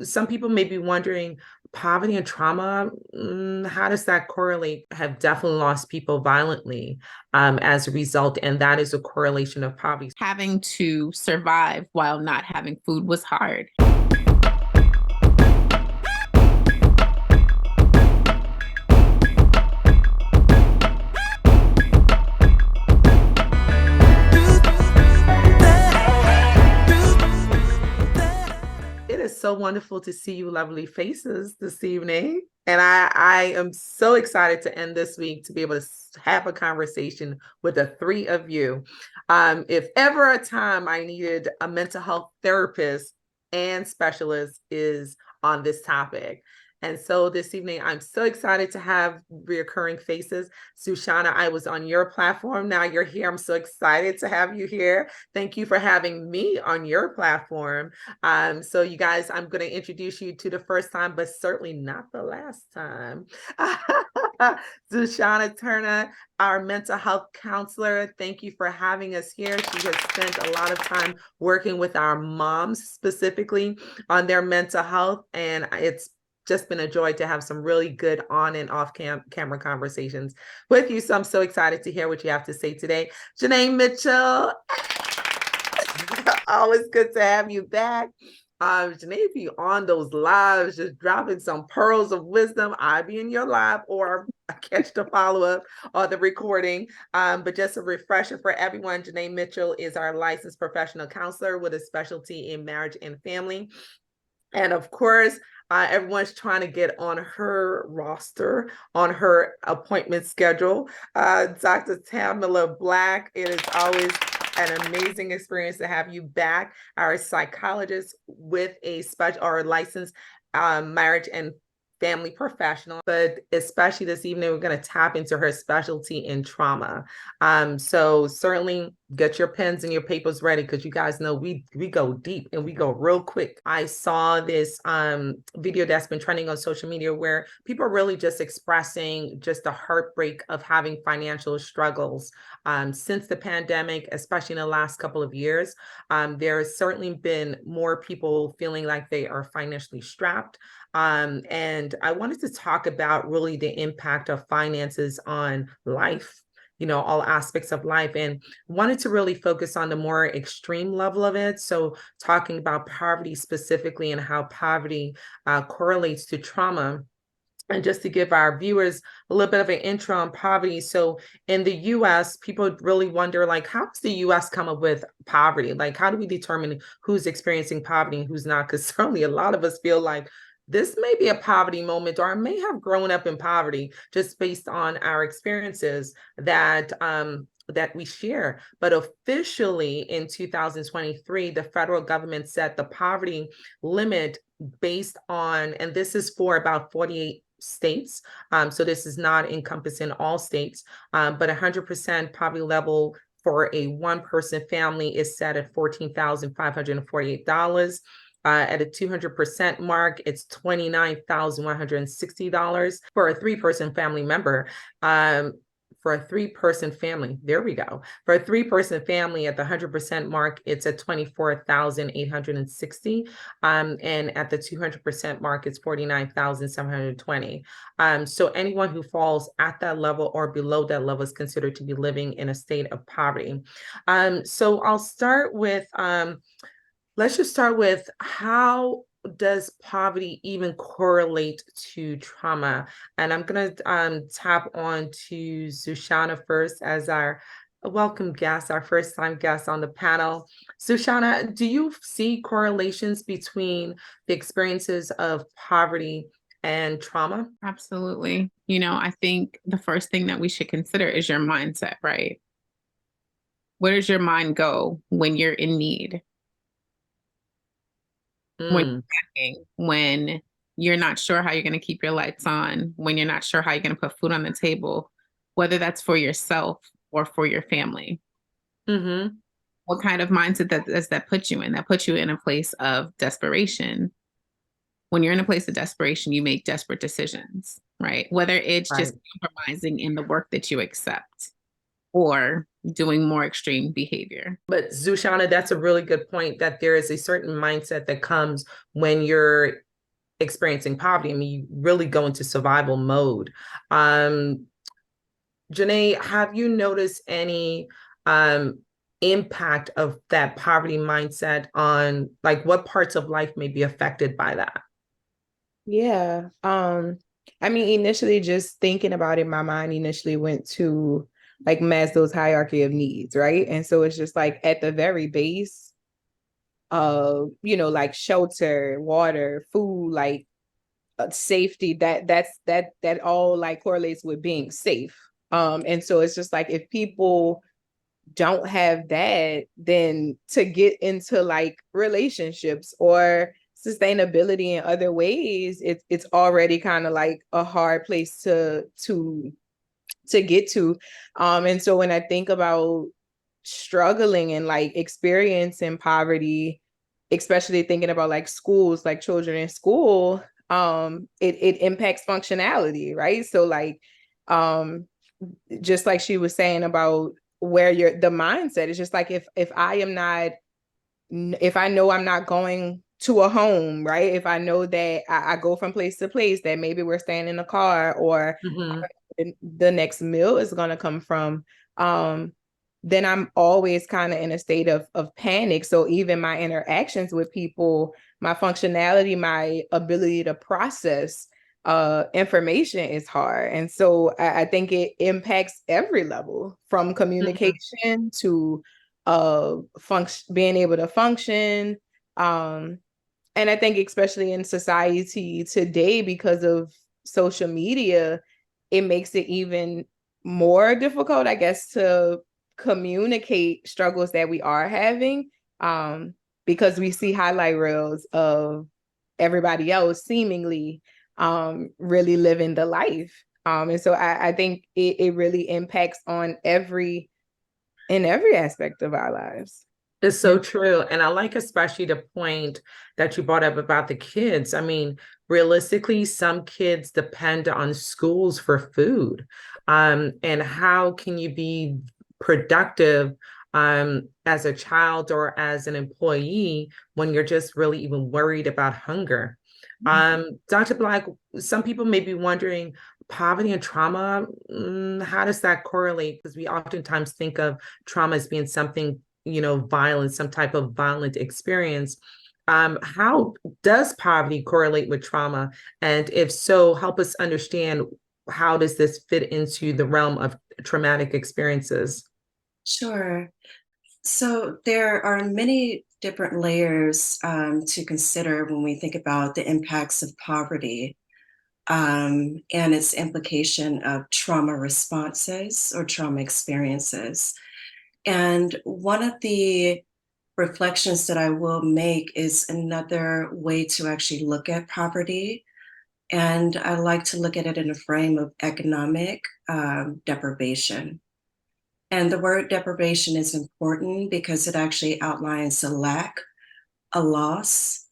some people may be wondering, poverty and trauma, how does that correlate? Have definitely lost people violently as a result, and that is a correlation of poverty. Having to survive while not having food was hard. It is so wonderful to see you lovely faces this evening. And I am so excited to end this week to be able to have a conversation with the three of you. If ever a time I needed a mental health therapist and specialist is on this topic. And so this evening, I'm so excited to have reoccurring faces. Zushanna, I was on your platform. Now you're here. I'm so excited to have you here. Thank you for having me on your platform. So you guys, I'm going to introduce you to the first time, but certainly not the last time. Zushanna Turner, our mental health counselor. Thank you for having us here. She has spent a lot of time working with our moms specifically on their mental health, and it's just been a joy to have some really good on and off camera conversations with you. So I'm so excited to hear what you have to say today. Janae Mitchell, always good to have you back. Janae be on those lives, just dropping some pearls of wisdom. I be in your live or I catch the follow-up or the recording. But just a refresher for everyone, Janae Mitchell is our licensed professional counselor with a specialty in marriage and family. And of course, everyone's trying to get on her roster, on her appointment schedule. Dr. Tamala Black, it is always an amazing experience to have you back. Our psychologist with a special or licensed marriage and family professional, but especially this evening, we're going to tap into her specialty in trauma. So certainly get your pens and your papers ready because you guys know we go deep and we go real quick. I saw this video that's been trending on social media where people are really just expressing just the heartbreak of having financial struggles since the pandemic, especially in the last couple of years. There has certainly been more people feeling like they are financially strapped. And I wanted to talk about really the impact of finances on life, all aspects of life, and wanted to really focus on the more extreme level of it. So talking about poverty specifically and how poverty correlates to trauma. And just to give our viewers a little bit of an intro on poverty. So in the US, people really wonder, like, how does the US come up with poverty? Like, how do we determine who's experiencing poverty and who's not? Because certainly a lot of us feel like this may be a poverty moment, or I may have grown up in poverty just based on our experiences that we share. But officially in 2023, the federal government set the poverty limit based on, and this is for about 48 states. So this is not encompassing all states, but 100% poverty level for a one-person family is set at $14,548. At a 200% mark, it's $29,160 for a three-person family member. For a three-person family, there we go. For a three-person family at the 100% mark, it's at $24,860. And at the 200% mark, it's $49,720. So anyone who falls at that level or below that level is considered to be living in a state of poverty. So I'll start with let's just start with, how does poverty even correlate to trauma? And I'm going to tap on to Zushanna first as our welcome guest, our first time guest on the panel. Zushanna, do you see correlations between the experiences of poverty and trauma? Absolutely. I think the first thing that we should consider is your mindset, right? Where does your mind go when you're in need? When Mm, you're lacking, when you're not sure how you're going to keep your lights on, when you're not sure how you're going to put food on the table, whether that's for yourself or for your family. mm-hmm. What kind of mindset does that put you in? That puts you in a place of desperation. When you're in a place of desperation, you make desperate decisions, right? Whether it's Right. just compromising in the work that you accept or doing more extreme behavior. But Zushanna, that's a really good point, that there is a certain mindset that comes when you're experiencing poverty. I mean, you really go into survival mode. Um, Janae, have you noticed any um, impact of that poverty mindset on like what parts of life may be affected by that? Yeah. I mean, initially just thinking about it, my mind initially went to like Maslow's hierarchy of needs, right? And so it's just like at the very base of, like shelter, water, food, like safety, that all like correlates with being safe. And so it's just like if people don't have that, then to get into like relationships or sustainability in other ways, it's already kind of like a hard place to get to. And so when I think about struggling and like experiencing poverty, especially thinking about like schools, like children in school, it impacts functionality, right? So like um just like she was saying about where the mindset is just like if I am not, if I know I'm not going to a home, right? If I know that I go from place to place, that maybe we're staying in a car or Mm-hmm. the next meal is going to come from, um, then I'm always kind of in a state of panic. So even my interactions with people, my functionality, my ability to process information is hard. And so I think it impacts every level from Mm-hmm. communication to function, being able to function. Um, and I think especially in society today, because of social media, it makes it even more difficult, I guess, to communicate struggles that we are having, because we see highlight reels of everybody else seemingly really living the life. And so I think it really impacts on every aspect of our lives. It's so true. And I like especially the point that you brought up about the kids. I mean, realistically, some kids depend on schools for food. And how can you be productive as a child or as an employee when you're just really even worried about hunger? Dr. Black, some people may be wondering, poverty and trauma, how does that correlate? Because we oftentimes think of trauma as being something violence, some type of violent experience. How does poverty correlate with trauma? And if so, help us understand how does this fit into the realm of traumatic experiences? Sure. So there are many different layers to consider when we think about the impacts of poverty and its implication of trauma responses or trauma experiences. And one of the reflections that I will make is another way to actually look at poverty. And I like to look at it in a frame of economic deprivation. And the word deprivation is important because it actually outlines a lack, a loss,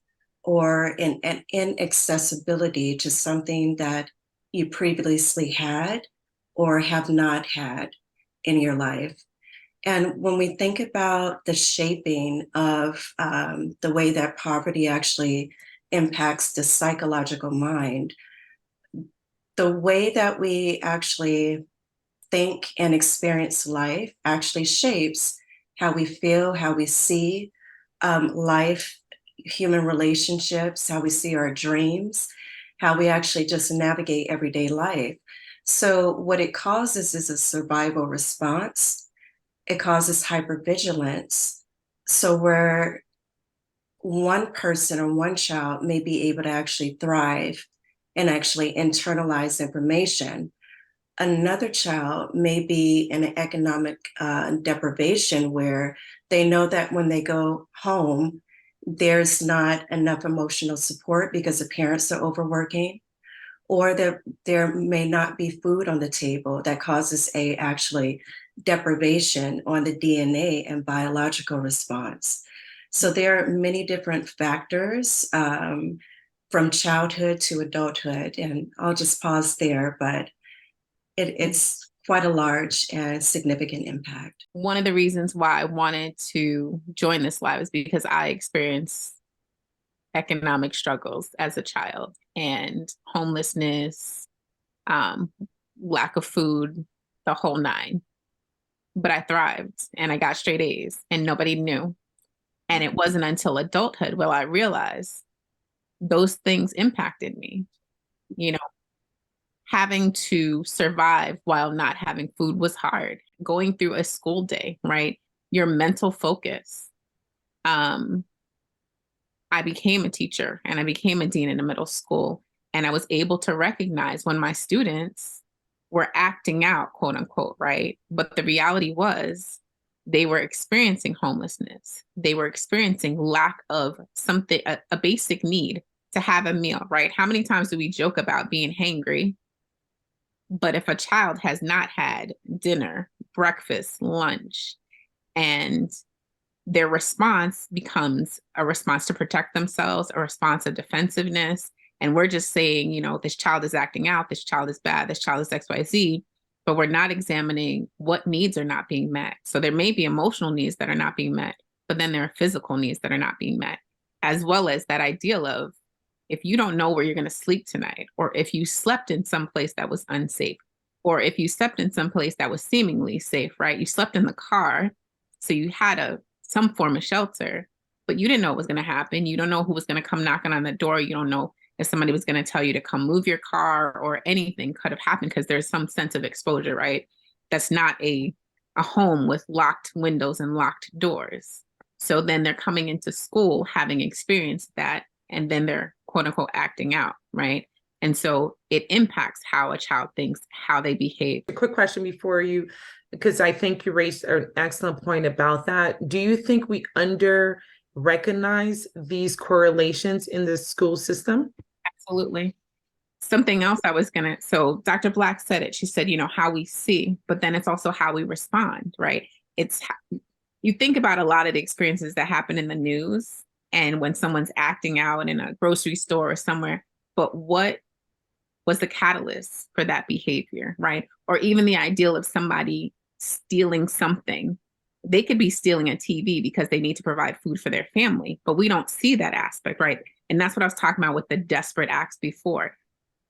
or an inaccessibility to something that you previously had or have not had in your life. And when we think about the shaping of the way that poverty actually impacts the psychological mind, the way that we actually think and experience life actually shapes how we feel, how we see life, human relationships, how we see our dreams, how we actually just navigate everyday life. So, what it causes is a survival response. It causes hypervigilance. So, where one person or one child may be able to actually thrive and actually internalize information, another child may be in an economic deprivation where they know that when they go home, there's not enough emotional support because the parents are overworking, or that there may not be food on the table that causes a actually deprivation on the DNA and biological response. So there are many different factors from childhood to adulthood, and I'll just pause there, but it's quite a large and significant impact. One of the reasons why I wanted to join this live is because I experienced economic struggles as a child, and homelessness, lack of food, the whole nine. But I thrived and I got straight A's and nobody knew. And it wasn't until adulthood where I realized those things impacted me. You know, having to survive while not having food was hard. Going through a school day, right? Your mental focus. I became a teacher and I became a dean in a middle school. And I was able to recognize when my students were acting out, quote unquote, right? But the reality was they were experiencing homelessness. They were experiencing lack of something, a basic need to have a meal, right? How many times do we joke about being hangry? But if a child has not had dinner, breakfast, lunch, and their response becomes a response to protect themselves, a response of defensiveness. And we're just saying, you know, this child is acting out, this child is bad, this child is XYZ, but we're not examining what needs are not being met. So there may be emotional needs that are not being met, but then there are physical needs that are not being met, as well as that ideal of if you don't know where you're going to sleep tonight, or if you slept in some place that was unsafe, or if you slept in some place that was seemingly safe, right? You slept in the car, so you had some form of shelter, but you didn't know what was going to happen. You don't know who was going to come knocking on the door. You don't know if somebody was going to tell you to come move your car, or anything could have happened because there's some sense of exposure, right? That's not a home with locked windows and locked doors. So then they're coming into school having experienced that, and then they're quote unquote acting out, right? And so it impacts how a child thinks, how they behave. A quick question before you, because I think you raised an excellent point about that. Do you think we under recognize these correlations in the school system? Absolutely. Something else I was so Dr. Black said it. She said, you know, how we see, but then it's also how we respond, right? You think about a lot of the experiences that happen in the news and when someone's acting out in a grocery store or somewhere, but what was the catalyst for that behavior, right? Or even the ideal of somebody stealing something. They could be stealing a TV because they need to provide food for their family, but we don't see that aspect, right? And that's what I was talking about with the desperate acts before.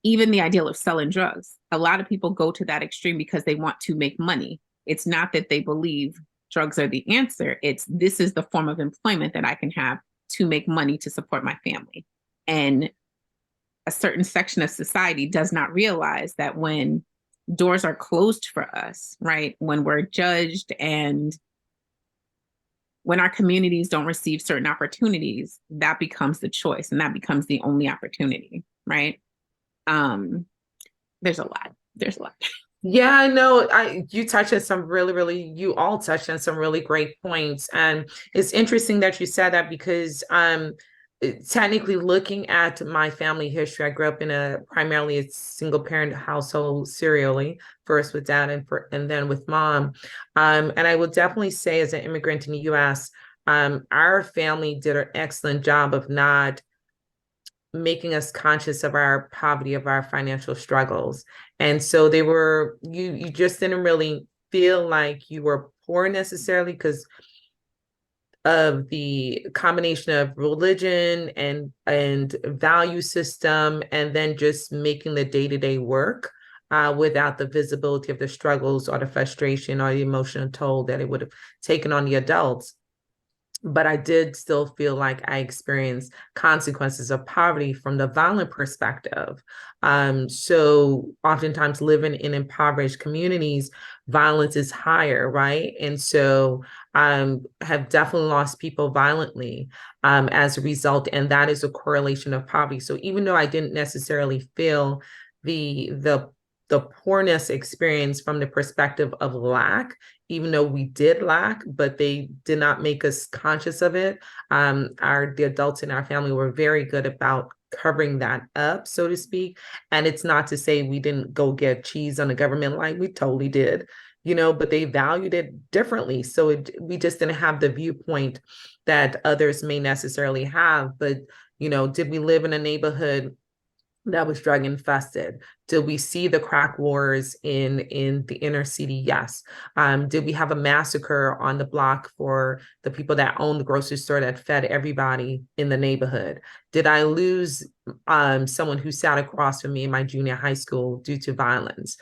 Even the ideal of selling drugs. A lot of people go to that extreme because they want to make money. It's not that they believe drugs are the answer. It's this is the form of employment that I can have to make money to support my family. And a certain section of society does not realize that when doors are closed for us, right? When we're judged and when our communities don't receive certain opportunities, that becomes the choice and that becomes the only opportunity, right? There's a lot. Yeah, I know. You touched on some you all touched on some really great points. And it's interesting that you said that because technically looking at my family history, I grew up in primarily a single parent household serially, first with dad and then with mom. And I will definitely say as an immigrant in the US, our family did an excellent job of not making us conscious of our poverty, of our financial struggles. And so you just didn't really feel like you were poor necessarily because of the combination of religion and value system, and then just making the day-to-day work without the visibility of the struggles or the frustration or the emotional toll that it would have taken on the adults. But I did still feel like I experienced consequences of poverty from the violent perspective. So oftentimes living in impoverished communities, violence is higher, right? And so have definitely lost people violently as a result. And that is a correlation of poverty. So even though I didn't necessarily feel the poorness experience from the perspective of lack, even though we did lack, but they did not make us conscious of it. The adults in our family were very good about covering that up, so to speak. And it's not to say we didn't go get cheese on the government line. We totally did, but they valued it differently. So we just didn't have the viewpoint that others may necessarily have. But, did we live in a neighborhood that was drug infested? Did we see the crack wars in the inner city? Yes. Did we have a massacre on the block for the people that owned the grocery store that fed everybody in the neighborhood? Did I lose someone who sat across from me in my junior high school due to violence?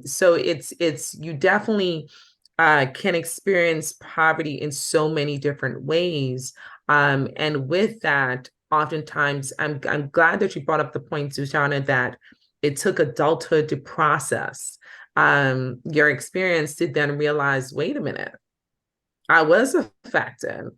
So it's you definitely can experience poverty in so many different ways. And with that, oftentimes, I'm glad that you brought up the point, Zushanna, that it took adulthood to process your experience to then realize, wait a minute, I was affected.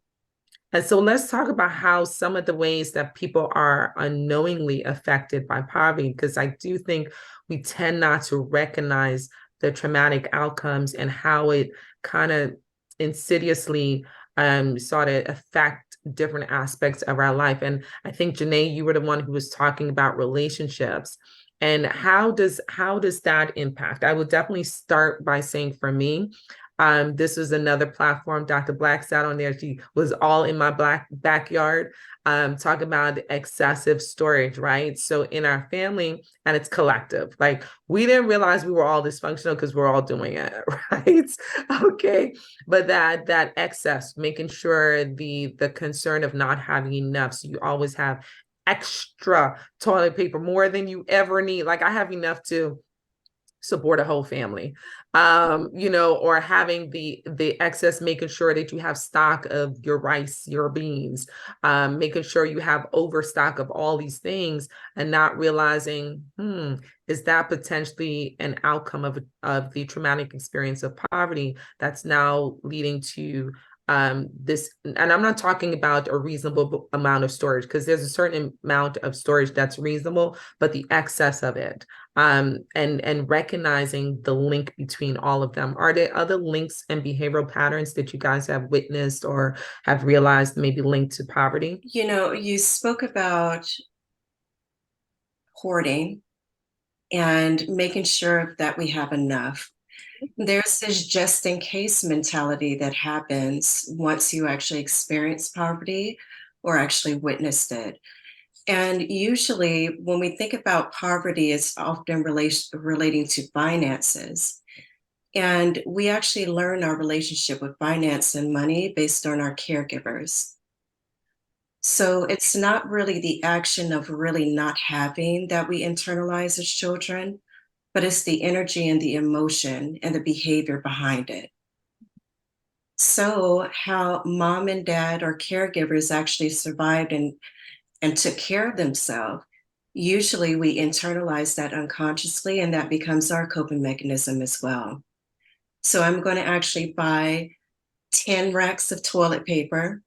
And so let's talk about how some of the ways that people are unknowingly affected by poverty, because I do think we tend not to recognize the traumatic outcomes and how it kind of insidiously sort of affect different aspects of our life. And I think, Janae, you were the one who was talking about relationships. And how does that impact? I would definitely start by saying, for me, this was another platform. Dr. Black sat on there. She was all in my black backyard, talking about excessive storage, right? So in our family, and it's collective. Like, we didn't realize we were all dysfunctional because we're all doing it, right? Okay. But that excess, making sure the concern of not having enough. So you always have extra toilet paper, more than you ever need. Like, I have enough to support a whole family, or having the excess, making sure that you have stock of your rice, your beans, making sure you have overstock of all these things, and not realizing, is that potentially an outcome of the traumatic experience of poverty that's now leading to this. And I'm not talking about a reasonable amount of storage, because there's a certain amount of storage that's reasonable, but the excess of it, and recognizing the link between all of them. Are there other links and behavioral patterns that you guys have witnessed or have realized maybe linked to poverty? You spoke about hoarding and making sure that we have enough. There's this just in case mentality that happens once you actually experience poverty or actually witnessed it. And usually, when we think about poverty, it's often relating to finances. And we actually learn our relationship with finance and money based on our caregivers. So it's not really the action of really not having that we internalize as children, but it's the energy and the emotion and the behavior behind it. So, how mom and dad or caregivers actually survived and took care of themselves, usually we internalize that unconsciously, and that becomes our coping mechanism as well. So, I'm going to actually buy 10 racks of toilet paper.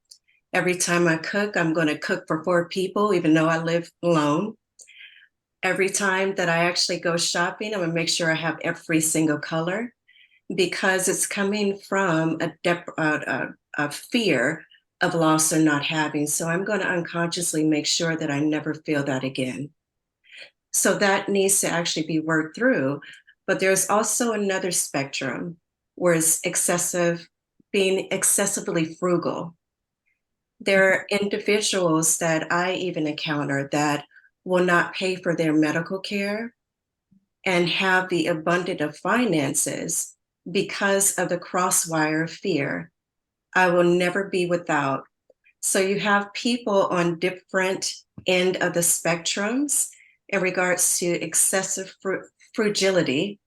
Every time I cook, I'm going to cook for 4 people, even though I live alone. Every time that I actually go shopping, I'm going to make sure I have every single color, because it's coming from a fear of loss or not having. So I'm going to unconsciously make sure that I never feel that again. So that needs to actually be worked through. But there's also another spectrum where it's being excessively frugal. There are individuals that I even encounter that will not pay for their medical care and have the abundance of finances because of the crosswire of fear. I will never be without. So you have people on different end of the spectrums in regards to excessive fragility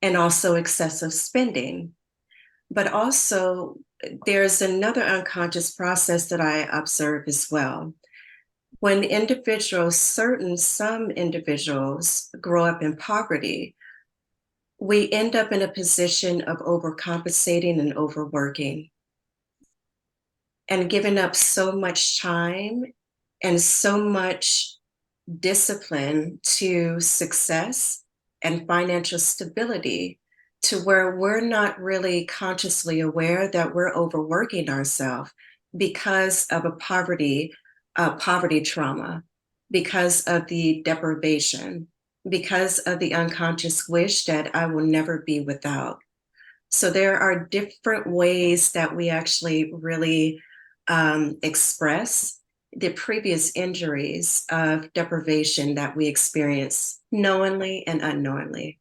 and also excessive spending. But also, there's another unconscious process that I observe as well. When some individuals grow up in poverty, we end up in a position of overcompensating and overworking and giving up so much time and so much discipline to success and financial stability, to where we're not really consciously aware that we're overworking ourselves because of a poverty trauma, because of the deprivation, because of the unconscious wish that I will never be without. So there are different ways that we actually really express the previous injuries of deprivation that we experience knowingly and unknowingly.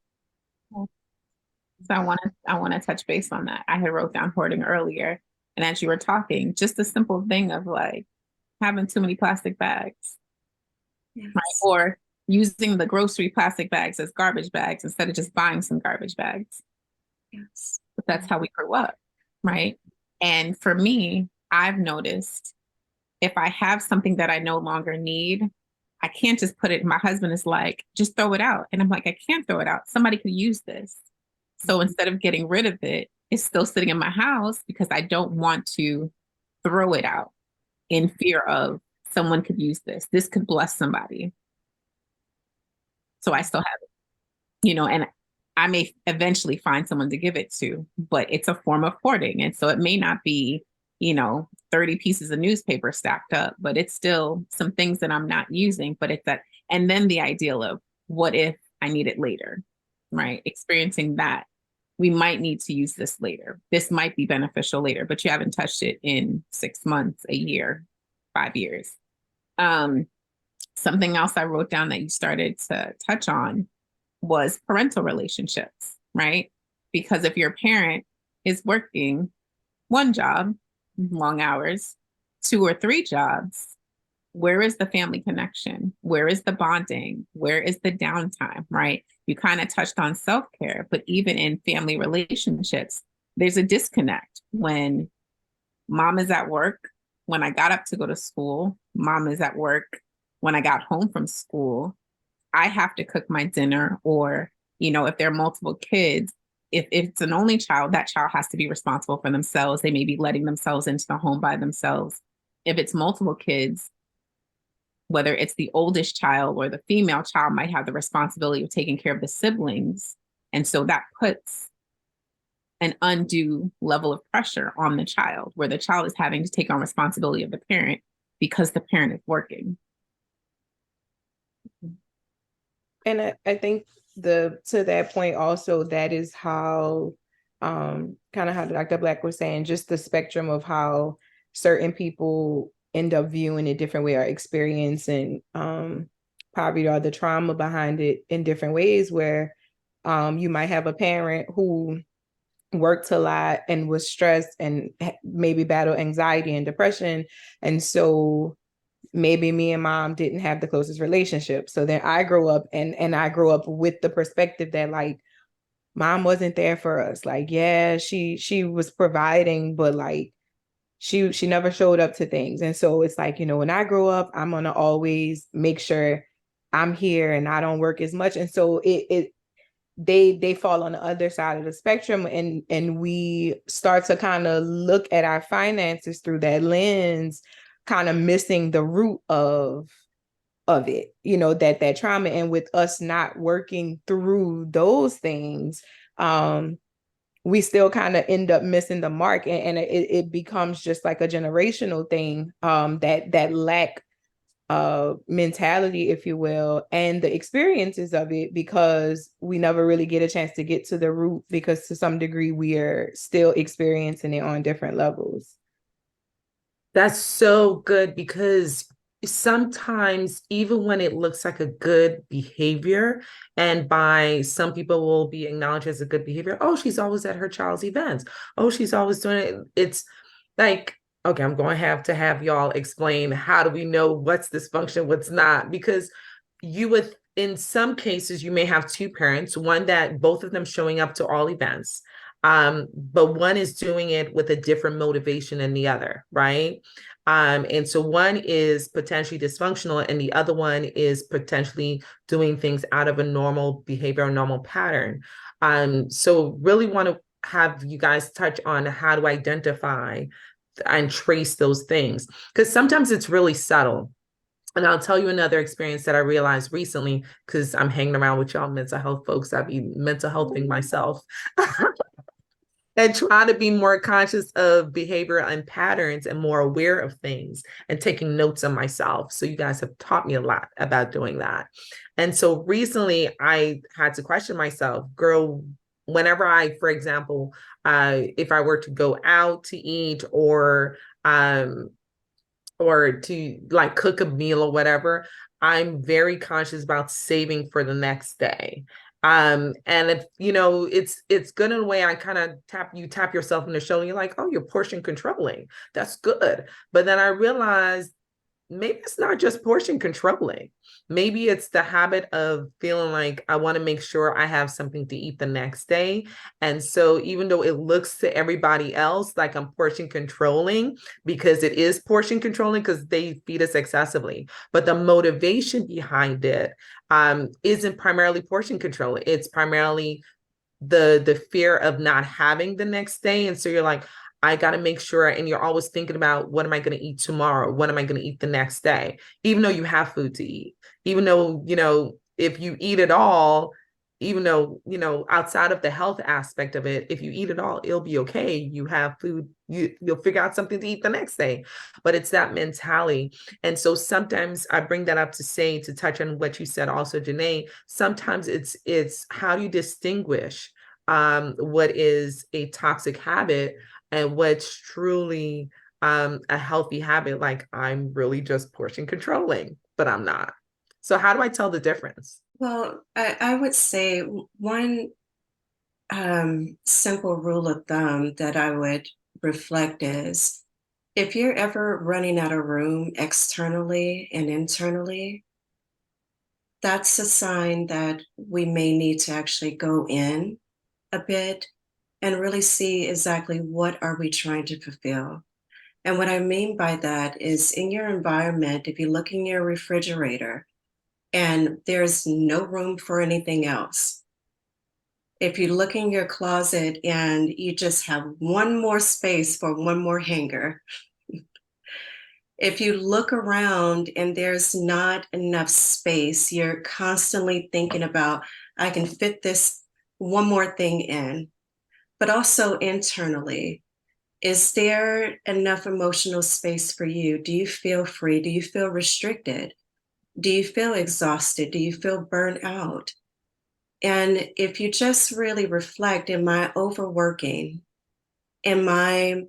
So I want to touch base on that. I had wrote down hoarding earlier, and as you were talking, just the simple thing of like having too many plastic bags, Yes. right? Or using the grocery plastic bags as garbage bags instead of just buying some garbage bags. Yes. But that's how we grew up, right? And for me, I've noticed if I have something that I no longer need, I can't just put it. My husband is like, just throw it out. And I'm like, I can't throw it out. Somebody could use this. So instead of getting rid of it, it's still sitting in my house because I don't want to throw it out in fear of someone could use this. This could bless somebody. So I still have it, and I may eventually find someone to give it to, but it's a form of hoarding. And so it may not be, 30 pieces of newspaper stacked up, but it's still some things that I'm not using, but it's that. And then the ideal of what if I need it later, right? Experiencing that. We might need to use this later. This might be beneficial later, but you haven't touched it in 6 months, a year, 5 years. Something else I wrote down that you started to touch on was parental relationships, right? Because if your parent is working one job, long hours, 2 or 3 jobs, where is the family connection? Where is the bonding? Where is the downtime, right? You kind of touched on self-care, but even in family relationships, there's a disconnect when mom is at work. When I got up to go to school, mom is at work. When I got home from school, I have to cook my dinner, or, if there are multiple kids, if it's an only child, that child has to be responsible for themselves. They may be letting themselves into the home by themselves. If it's multiple kids, whether it's the oldest child or the female child might have the responsibility of taking care of the siblings. And so that puts an undue level of pressure on the child, where the child is having to take on responsibility of the parent because the parent is working. And I think to that point also, that is how kind of how Dr. Black was saying, just the spectrum of how certain people end up viewing it different way or experiencing poverty or the trauma behind it in different ways, where you might have a parent who worked a lot and was stressed and maybe battled anxiety and depression. And so maybe me and mom didn't have the closest relationship. So then I grew up and I grew up with the perspective that like mom wasn't there for us. Like, yeah, she was providing, but like she never showed up to things. And so it's like, when I grow up, I'm gonna always make sure I'm here and I don't work as much. And so they fall on the other side of the spectrum, and we start to kind of look at our finances through that lens, kind of missing the root of it, that trauma. And with us not working through those things, we still kind of end up missing the mark, and it becomes just like a generational thing, that lack mentality, if you will, and the experiences of it, because we never really get a chance to get to the root, because to some degree we are still experiencing it on different levels. That's so good, because sometimes even when it looks like a good behavior, and by some people will be acknowledged as a good behavior, oh, she's always at her child's events, oh, she's always doing it. It's like, okay, I'm going to have y'all explain, how do we know what's dysfunction, what's not? Because you would, in some cases, you may have 2 parents, one that both of them showing up to all events, but one is doing it with a different motivation than the other, right? And so one is potentially dysfunctional and the other one is potentially doing things out of a normal behavior or normal pattern. So really want to have you guys touch on how to identify and trace those things, because sometimes it's really subtle. And I'll tell you another experience that I realized recently, because I'm hanging around with y'all mental health folks. I be mental healthing myself. And trying to be more conscious of behavior and patterns and more aware of things and taking notes of myself. So you guys have taught me a lot about doing that. And so recently I had to question myself, girl, whenever I, for example, if I were to go out to eat, or or to like cook a meal or whatever, I'm very conscious about saving for the next day. And if it's good in a way. I kind of tap yourself in the shoulder. You're like, oh, you're portion controlling. That's good. But then I realized maybe it's not just portion controlling. Maybe it's the habit of feeling like I want to make sure I have something to eat the next day. And so even though it looks to everybody else like I'm portion controlling, because it is portion controlling because they feed us excessively, but the motivation behind it isn't primarily portion control. It's primarily the fear of not having the next day. And so you're like, I got to make sure, and you're always thinking about what am I going to eat tomorrow, what am I going to eat the next day, even though you have food to eat, even though if you eat it all, even though outside of the health aspect of it, if you eat it all, it'll be okay. You have food, you'll figure out something to eat the next day. But it's that mentality. And so sometimes I bring that up to touch on what you said also, Janae. Sometimes it's how do you distinguish what is a toxic habit and what's truly a healthy habit. Like, I'm really just portion controlling, but I'm not. So how do I tell the difference? Well, I would say one simple rule of thumb that I would reflect is if you're ever running out of room externally and internally, that's a sign that we may need to actually go in a bit and really see exactly what are we trying to fulfill. And what I mean by that is in your environment, if you look in your refrigerator and there's no room for anything else, if you look in your closet and you just have one more space for one more hanger, if you look around and there's not enough space, you're constantly thinking about, I can fit this one more thing in. But also internally, is there enough emotional space for you? Do you feel free? Do you feel restricted? Do you feel exhausted? Do you feel burnt out? And if you just really reflect, am I overworking? Am I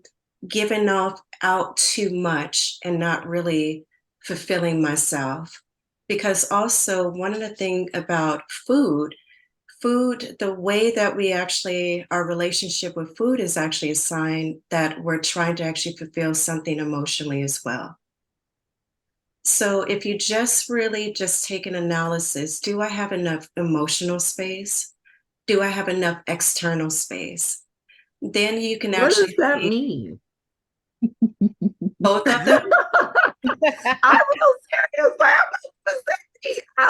giving off out too much and not really fulfilling myself? Because also one of the things about food, the way that we actually, our relationship with food is actually a sign that we're trying to actually fulfill something emotionally as well. So if you just really just take an analysis, do I have enough emotional space? Do I have enough external space? Then you can What does actually that see mean? both of them. I'm real serious. Like,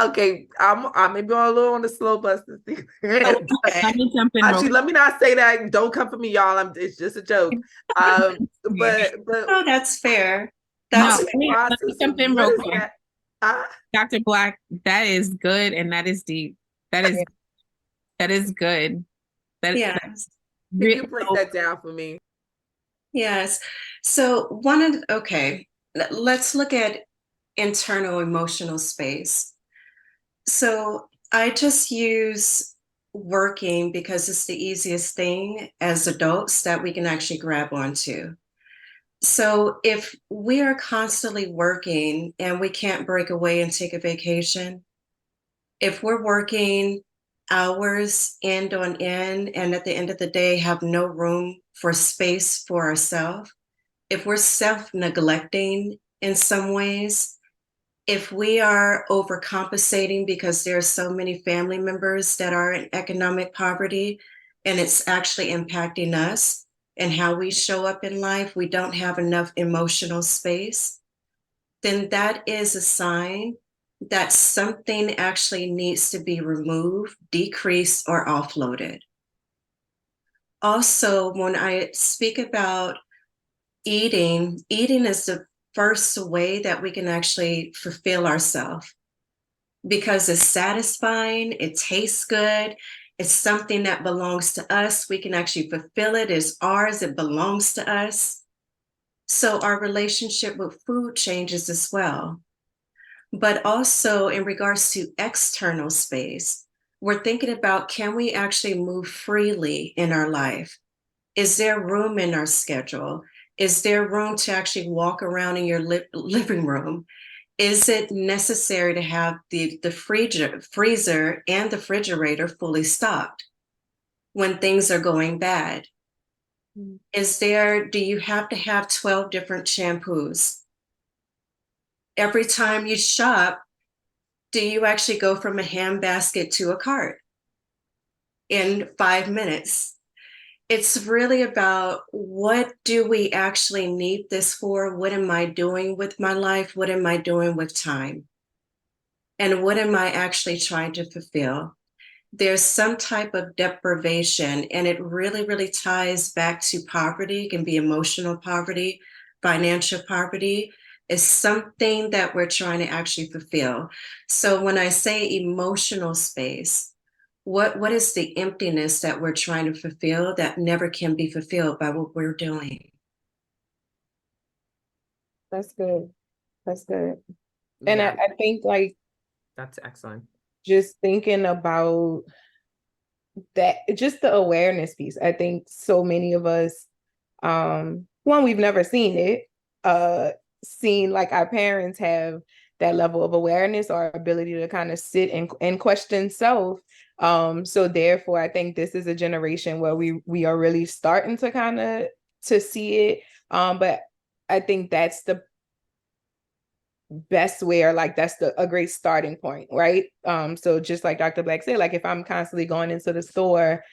okay, I may be a little on the slow bus this season. Oh, okay. Let me jump in. Actually, let me not say that. Don't come for me, y'all. It's just a joke. But Oh, that's fair. No, That's the let me process jump of in what real is quick. that? Uh, Dr. Black, that is good and that is deep. That is good. That yes. can you break that down for me? Yes. So okay, let's look at internal emotional space. So I just use working because it's the easiest thing as adults that we can actually grab onto. So if we are constantly working and we can't break away and take a vacation, if we're working hours end on end and at the end of the day have no room for space for ourselves, if we're self-neglecting in some ways, if we are overcompensating because there are so many family members that are in economic poverty and it's actually impacting us and how we show up in life, we don't have enough emotional space, then that is a sign that something actually needs to be removed, decreased, or offloaded. Also, when I speak about eating is the first way that we can actually fulfill ourselves because it's satisfying, it tastes good, it's something that belongs to us. We can actually fulfill it, it's ours, it belongs to us. So our relationship with food changes as well. But also in regards to external space, we're thinking about, can we actually move freely in our life? Is there room in our schedule? Is there room to actually walk around in your living room? Is it necessary to have the freezer and the refrigerator fully stocked when things are going bad? Do you have to have 12 different shampoos? Every time you shop, do you actually go from a handbasket to a cart in 5 minutes? It's really about, what do we actually need this for? What am I doing with my life? What am I doing with time? And what am I actually trying to fulfill? There's some type of deprivation, and it really, really ties back to poverty. It can be emotional poverty, financial poverty. Is something that we're trying to actually fulfill. So when I say emotional space, what is the emptiness that we're trying to fulfill that never can be fulfilled by what we're doing? That's good. That's good. And Yeah, I think like that's excellent. just thinking about that, just the awareness piece. I think so many of us, one, we've never seen it, seen like our parents have that level of awareness or ability to kind of sit and question self. So therefore, I think this is a generation where we are really starting to kind of to see it. But I think that's the best way, or like that's a great starting point, right? So just like Dr. Black said, like if I'm constantly going into the store,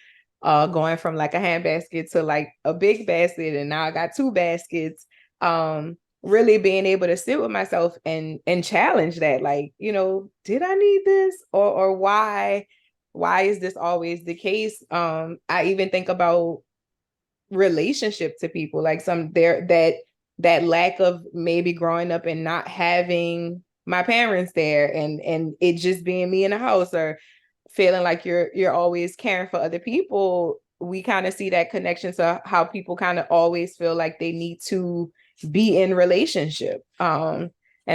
going from like a hand basket to like a big basket, and now I got two baskets, really being able to sit with myself and challenge that, like, did I need this, or why is this always the case? I even think about relationship to people, like some there that lack of maybe growing up and not having my parents there, and it just being me in the house, or feeling like you're always caring for other people. We kind of see that connection to how people kind of always feel like they need to be in relationship. And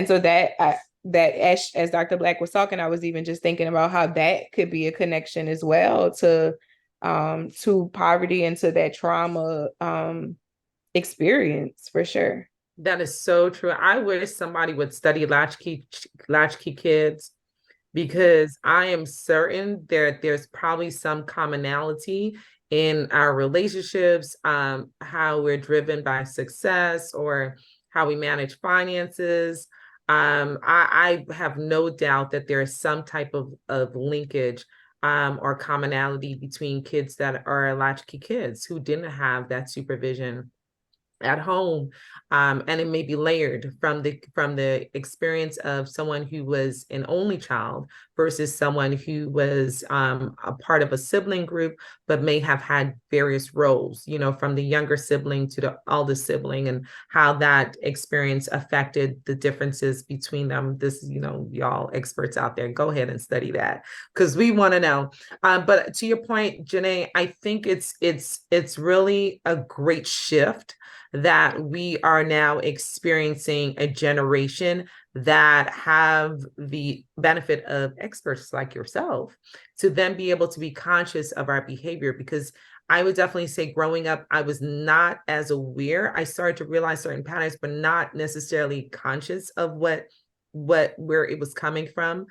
so that as Dr. Black was talking, I was even just thinking about how that could be a connection as well to poverty and to that trauma experience, for sure. That is so true. I wish somebody would study latchkey kids, because I am certain there's probably some commonality in our relationships, how we're driven by success, or how we manage finances. I have no doubt that there is some type of linkage, or commonality between kids that are latchkey kids who didn't have that supervision at home, and it may be layered from the experience of someone who was an only child versus someone who was a part of a sibling group, but may have had various roles, from the younger sibling to the oldest sibling, and how that experience affected the differences between them. This, y'all experts out there, go ahead and study that, because we want to know. But to your point, Janae, I think it's really a great shift that we are now experiencing a generation that have the benefit of experts like yourself to then be able to be conscious of our behavior. Because I would definitely say growing up, I was not as aware. I started to realize certain patterns, but not necessarily conscious of where it was coming from.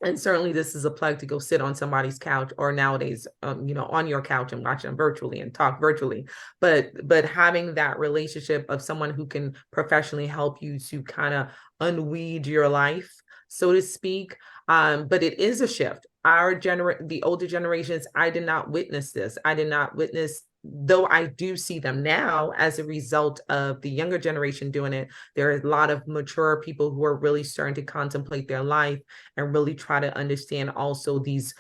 And certainly this is a plug to go sit on somebody's couch, or nowadays, on your couch and watch them virtually and talk virtually. But having that relationship of someone who can professionally help you to kind of unweed your life, so to speak. But it is a shift. The older generations, I did not witness this. I did not witness, though I do see them now as a result of the younger generation doing it. There are a lot of mature people who are really starting to contemplate their life and really try to understand also these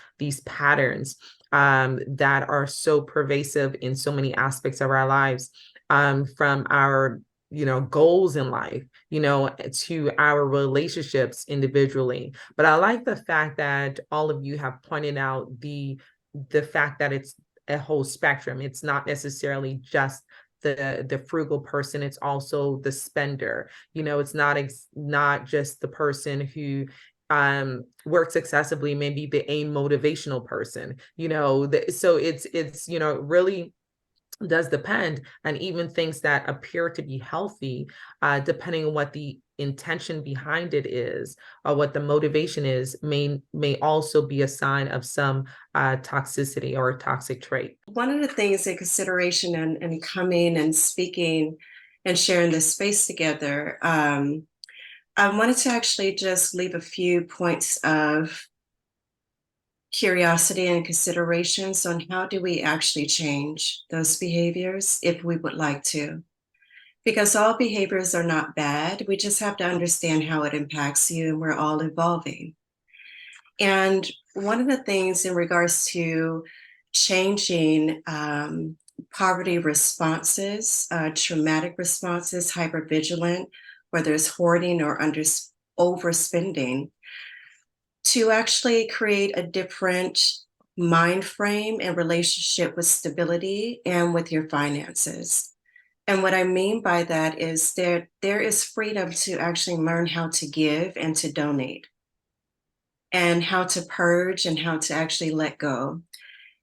patterns, that are so pervasive in so many aspects of our lives, from our goals in life, to our relationships individually. But I like the fact that all of you have pointed out the fact that it's a whole spectrum. It's not necessarily just the frugal person. It's also the spender. It's not just the person who works excessively, maybe the aim motivational person. So it's really does depend, and even things that appear to be healthy, depending on what the intention behind it is or what the motivation is, may also be a sign of some toxicity or a toxic trait. One of the things in consideration and coming and speaking and sharing this space together, I wanted to actually just leave a few points of curiosity and considerations on how do we actually change those behaviors if we would like to. Because all behaviors are not bad, we just have to understand how it impacts you, and we're all evolving. And one of the things in regards to changing poverty responses, traumatic responses, hypervigilant, whether it's hoarding or overspending, to actually create a different mind frame and relationship with stability and with your finances. And what I mean by that is there is freedom to actually learn how to give and to donate, and how to purge and how to actually let go.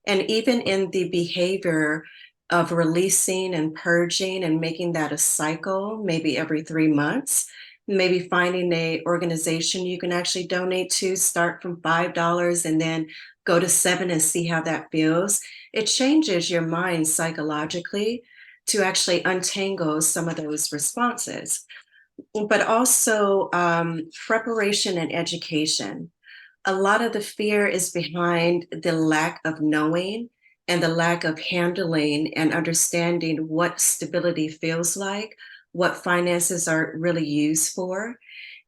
And even in the behavior of releasing and purging and making that a cycle, maybe every 3 months, maybe finding a organization you can actually donate to, start from $5 and then go to 7 and see how that feels. It changes your mind psychologically to actually untangle some of those responses. But also preparation and education. A lot of the fear is behind the lack of knowing and the lack of handling and understanding what stability feels like, what finances are really used for,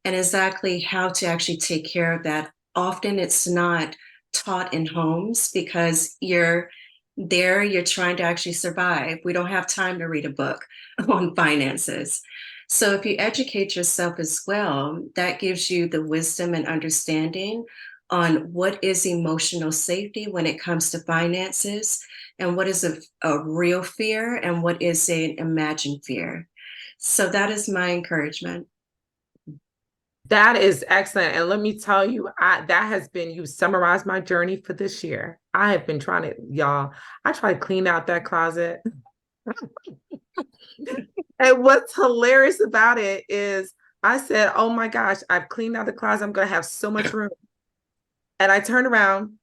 and exactly how to actually take care of that. Often it's not taught in homes because you're there, you're trying to actually survive. We don't have time to read a book on finances. So if you educate yourself as well, that gives you the wisdom and understanding on what is emotional safety when it comes to finances, and what is a real fear and what is an imagined fear. So that is my encouragement. That is excellent. And let me tell you, that has been, you summarized my journey for this year. I have been trying to, y'all, I try to clean out that closet. And what's hilarious about it is I said, oh my gosh, I've cleaned out the closet. I'm going to have so much room. And I turned around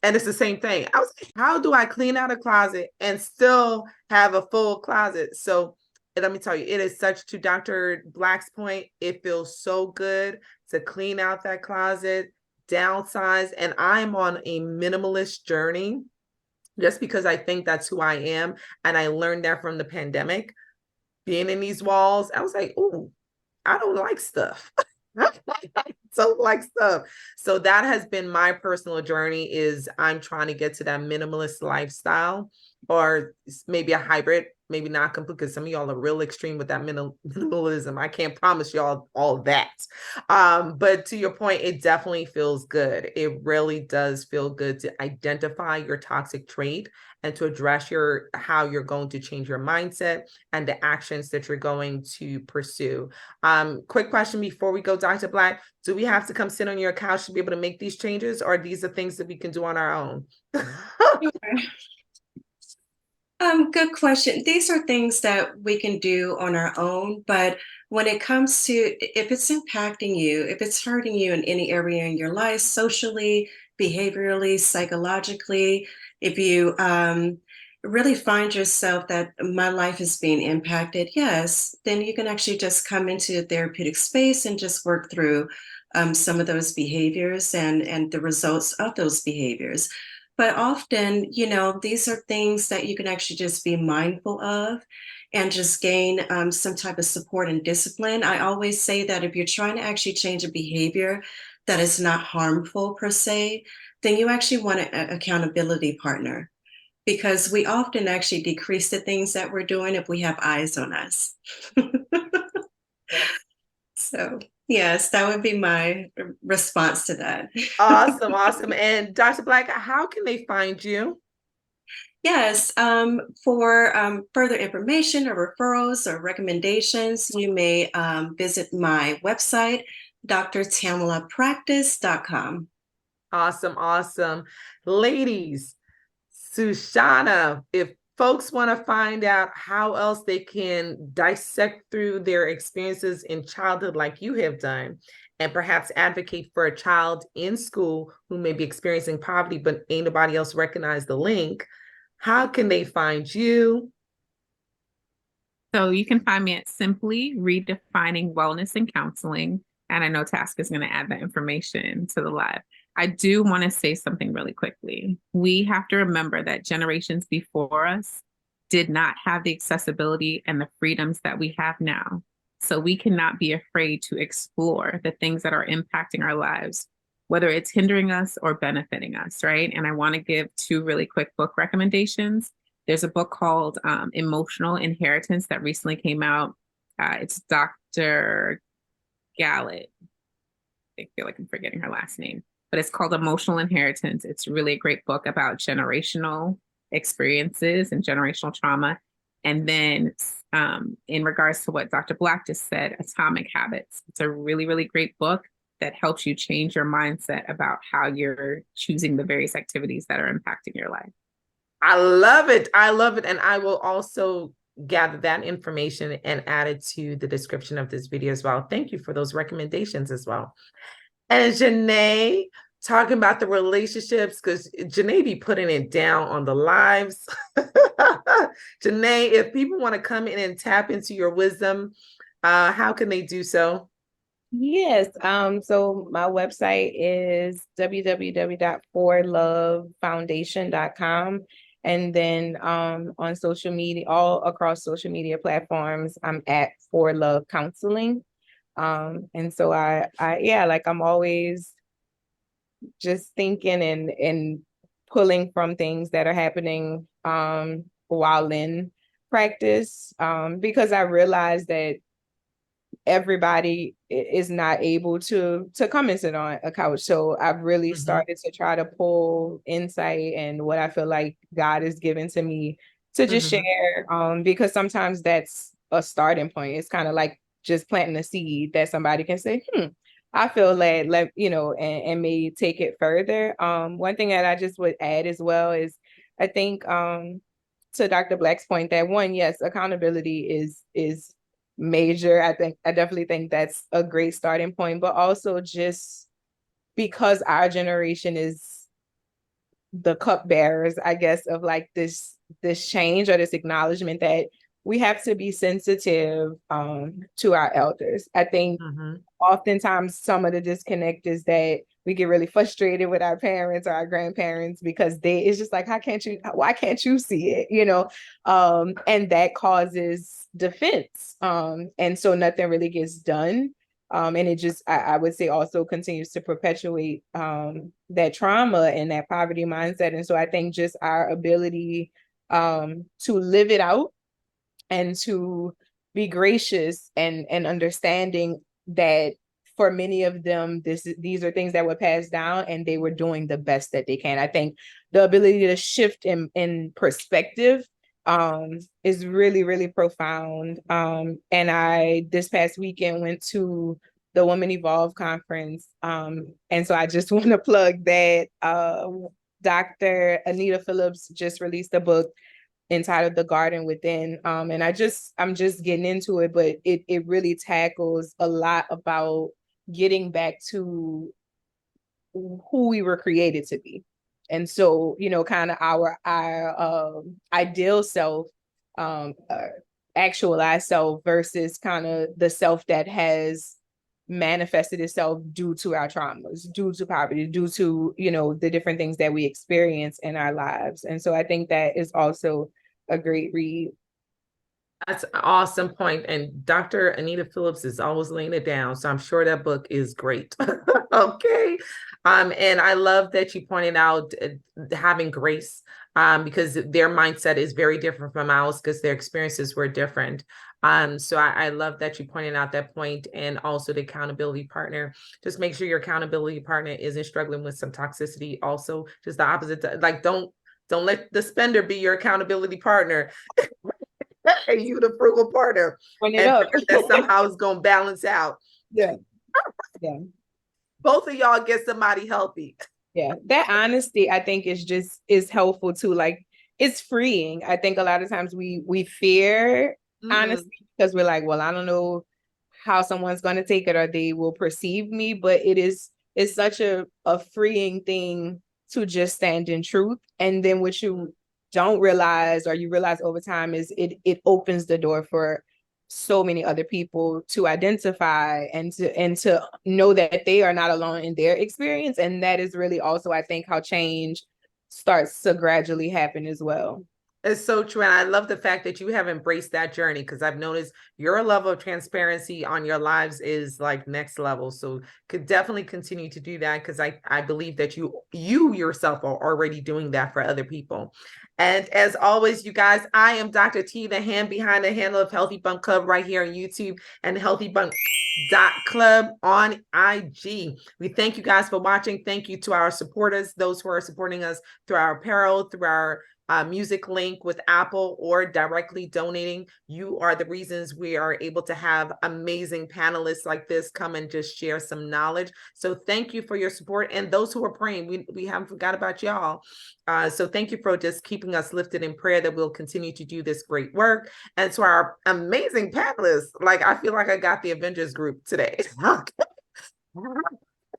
and it's the same thing. I was like, how do I clean out a closet and still have a full closet? So let me tell you, it is such, to Dr. Black's point, it feels so good to clean out that closet, downsize. And I'm on a minimalist journey just because I think that's who I am. And I learned that from the pandemic, being in these walls. I was like, oh, I don't like stuff. I don't like stuff. So that has been my personal journey, is I'm trying to get to that minimalist lifestyle, or maybe a hybrid, maybe not complete, because some of y'all are real extreme with that minimalism. I can't promise y'all all that. But to your point, it definitely feels good. It really does feel good to identify your toxic trait and to address how you're going to change your mindset and the actions that you're going to pursue. Quick question before we go, Dr. Black, do we have to come sit on your couch to be able to make these changes, or are these the things that we can do on our own? Good question. These are things that we can do on our own, but when it comes to, if it's impacting you, if it's hurting you in any area in your life, socially, behaviorally, psychologically, if you really find yourself that my life is being impacted, yes, then you can actually just come into a therapeutic space and just work through some of those behaviors and the results of those behaviors. But often, these are things that you can actually just be mindful of and just gain some type of support and discipline. I always say that if you're trying to actually change a behavior that is not harmful per se, then you actually want an accountability partner, because we often actually decrease the things that we're doing if we have eyes on us. So, yes, that would be my response to that. Awesome, awesome. And Dr. Black, how can they find you? Yes, for further information or referrals or recommendations, you may visit my website, drtamalapractice.com. Awesome, awesome. Ladies, Zushanna, if folks want to find out how else they can dissect through their experiences in childhood like you have done, and perhaps advocate for a child in school who may be experiencing poverty, but ain't nobody else recognize the link, how can they find you? So you can find me at Simply Redefining Wellness and Counseling. And I know Task is going to add that information to the live. I do want to say something really quickly. We have to remember that generations before us did not have the accessibility and the freedoms that we have now. So we cannot be afraid to explore the things that are impacting our lives, whether it's hindering us or benefiting us, right? And I want to give 2 really quick book recommendations. There's a book called Emotional Inheritance that recently came out. It's Dr. Gallet. I feel like I'm forgetting her last name, but it's called Emotional Inheritance. It's really a great book about generational experiences and generational trauma. And then in regards to what Dr. Black just said, Atomic Habits. It's a really, really great book that helps you change your mindset about how you're choosing the various activities that are impacting your life. I love it. I love it. And I will also gather that information and add it to the description of this video as well. Thank you for those recommendations as well. And Janae, talking about the relationships, because Janae be putting it down on the lives. Janae, if people want to come in and tap into your wisdom, how can they do so? Yes. So my website is www.forlovefoundation.com. And then on social media, all across social media platforms, I'm at For Love Counseling. And so I'm always just thinking and pulling from things that are happening while in practice, because I realized that everybody is not able to come and sit on a couch. So I've really started to try to pull insight and what I feel like God has given to me to just share, because sometimes that's a starting point. It's kind of like just planting a seed that somebody can say, I feel like and may take it further. One thing that I just would add as well is I think to Dr. Black's point that one, yes, accountability is major. I definitely think that's a great starting point, but also just because our generation is the cupbearers, I guess, of like this change or this acknowledgement that we have to be sensitive to our elders. I think oftentimes some of the disconnect is that we get really frustrated with our parents or our grandparents because it's just like, why can't you see it? And that causes defense. And so nothing really gets done. And it just, I would say, also continues to perpetuate that trauma and that poverty mindset. And so I think just our ability to live it out and to be gracious and understanding that for many of them, these are things that were passed down and they were doing the best that they can. I think the ability to shift in perspective is really, really profound. And I, this past weekend, went to the Women Evolve conference. And so I just want to plug that Dr. Anita Phillips just released a book entitled The Garden Within. And I'm just getting into it, but it really tackles a lot about getting back to who we were created to be. And so, kind of our ideal self, actualized self versus kind of the self that has manifested itself due to our traumas, due to poverty, due to, the different things that we experience in our lives. And so I think that is also a great read. That's an awesome point. And Dr. Anita Phillips is always laying it down. So I'm sure that book is great. Okay. And I love that you pointed out having grace, because their mindset is very different from ours because their experiences were different. So I love that you pointed out that point, and also the accountability partner. Just make sure your accountability partner isn't struggling with some toxicity. Also, just the opposite. Like, don't let the spender be your accountability partner. You the frugal partner, Bring it up. that somehow is going to balance out. Yeah. Both of y'all get somebody healthy. Yeah, that honesty I think is helpful too. Like it's freeing. I think a lot of times we fear honesty because we're like, well, I don't know how someone's going to take it or they will perceive me, but it's such a freeing thing to just stand in truth. And then what you don't realize or you realize over time is it opens the door for so many other people to identify and to know that they are not alone in their experience. And that is really also, I think, how change starts to gradually happen as well. It's so true. And I love the fact that you have embraced that journey because I've noticed your level of transparency on your lives is like next level. So could definitely continue to do that because I believe that you yourself are already doing that for other people. And as always, you guys, I am Dr. T, the hand behind the handle of Healthy Bunk Club right here on YouTube and Healthy Bunk .club on IG. We thank you guys for watching. Thank you to our supporters, those who are supporting us through our apparel, through our music link with Apple or directly donating. You are the reasons we are able to have amazing panelists like this come and just share some knowledge. So thank you for your support. And those who are praying, we haven't forgot about y'all. So thank you for just keeping us lifted in prayer that we'll continue to do this great work. And to our amazing panelists, like I feel like I got the Avengers group today.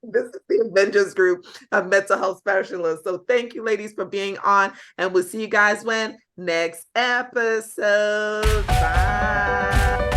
This is the Avengers group of mental health specialists. So thank you, ladies, for being on. And we'll see you guys when next episode. Bye.